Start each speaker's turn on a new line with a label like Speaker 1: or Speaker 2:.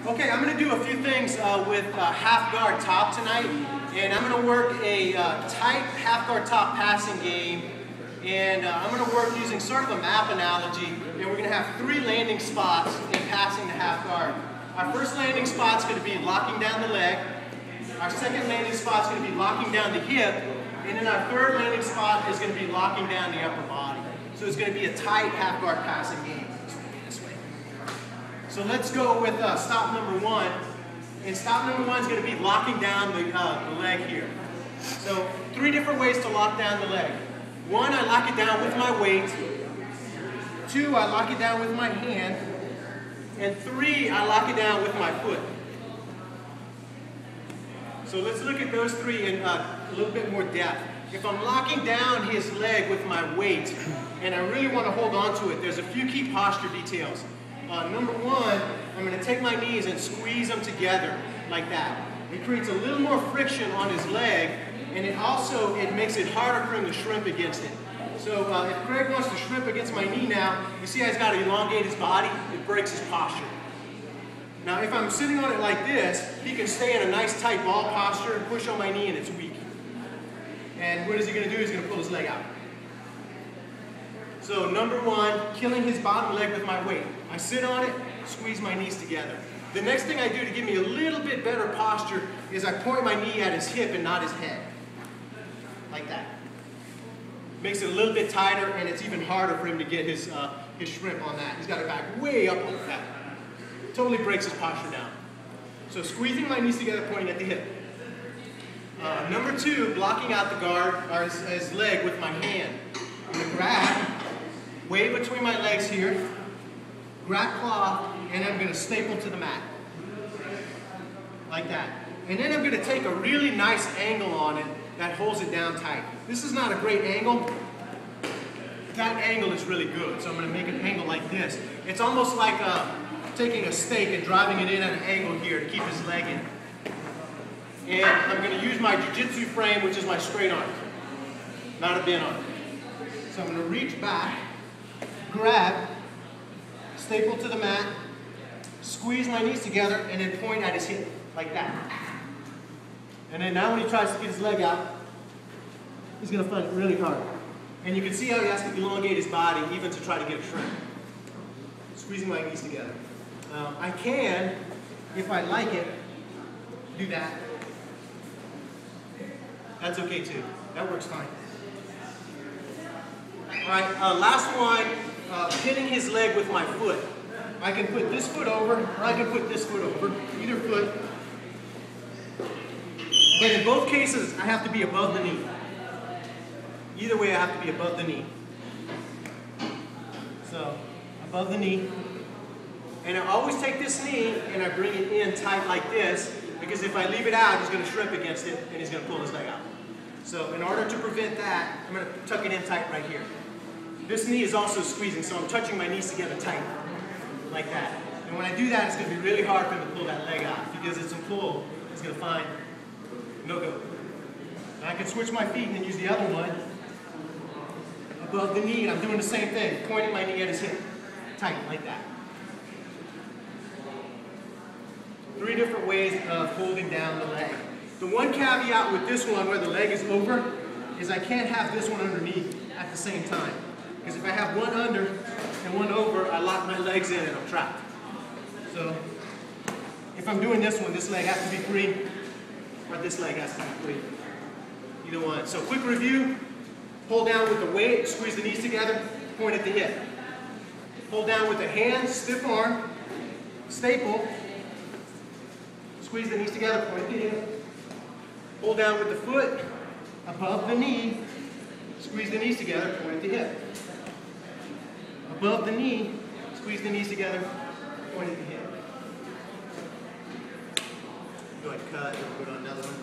Speaker 1: Okay, I'm going to do a few things with half guard top tonight, and I'm going to work a tight half guard top passing game, and I'm going to work using sort of a map analogy, and we're going to have 3 landing spots in passing the half guard. Our first landing spot is going to be locking down the leg, our second landing spot is going to be locking down the hip, and then our third landing spot is going to be locking down the upper body. So it's going to be a tight half guard passing game. So let's go with stop number 1. And stop number 1 is going to be locking down the leg here. So 3 different ways to lock down the leg. 1, I lock it down with my weight. 2, I lock it down with my hand. And 3, I lock it down with my foot. So let's look at those 3 in a little bit more depth. If I'm locking down his leg with my weight, and I really want to hold on to it, there's a few key posture details. Number 1, I'm going to take my knees and squeeze them together like that. It creates a little more friction on his leg, and it makes it harder for him to shrimp against it. So if Craig wants to shrimp against my knee now, you see how he's got to elongate his body? It breaks his posture. Now if I'm sitting on it like this, he can stay in a nice tight ball posture and push on my knee and it's weak. And what is he going to do? He's going to pull his leg out. So number 1, killing his bottom leg with my weight. I sit on it, squeeze my knees together. The next thing I do to give me a little bit better posture is I point my knee at his hip and not his head. Like that. Makes it a little bit tighter, and it's even harder for him to get his shrimp on that. He's got it back way up like that. Totally breaks his posture down. So squeezing my knees together, pointing at the hip. Number 2, blocking out the guard, or his leg with my hand. I'm going to grab, way between my legs here, grab cloth, and I'm going to staple to the mat. Like that. And then I'm going to take a really nice angle on it that holds it down tight. This is not a great angle. That angle is really good, so I'm going to make an angle like this. It's almost like taking a stake and driving it in at an angle here to keep his leg in. And I'm going to use my jiu-jitsu frame, which is my straight arm, not a bent arm. So I'm going to reach back, grab, staple to the mat, squeeze my knees together, and then point at his hip, like that. And then now when he tries to get his leg out, he's going to find it really hard. And you can see how he has to elongate his body even to try to get a shrimp. Squeezing my knees together. I can, if I like it, do that. That's okay too. That works fine. Alright, last one, pinning his leg with my foot. I can put this foot over, or I can put this foot over, either foot. But in both cases, I have to be above the knee. Either way, I have to be above the knee. So, above the knee. And I always take this knee and I bring it in tight like this, because if I leave it out, he's going to shrimp against it and he's going to pull his leg out. So in order to prevent that, I'm going to tuck it in tight right here. This knee is also squeezing, so I'm touching my knees together tight, like that. And when I do that, it's going to be really hard for him to pull that leg out. If he gives it some pull, he's going to find no go. And I can switch my feet and then use the other one above the knee, and I'm doing the same thing, pointing my knee at his hip, tight, like that. 3 different ways of holding down the leg. The one caveat with this one where the leg is over is I can't have this one underneath at the same time. Because if I have one under and one over, I lock my legs in and I'm trapped. So if I'm doing this one, this leg has to be free, or this leg has to be free. Either one. So quick review, hold down with the weight, squeeze the knees together, point at the hip. Hold down with the hand, stiff arm, staple, squeeze the knees together, point at the hip. Hold down with the foot, above the knee, squeeze the knees together, point at the hip. Above the knee, squeeze the knees together, point at the hip. Go ahead, cut, and put on another one.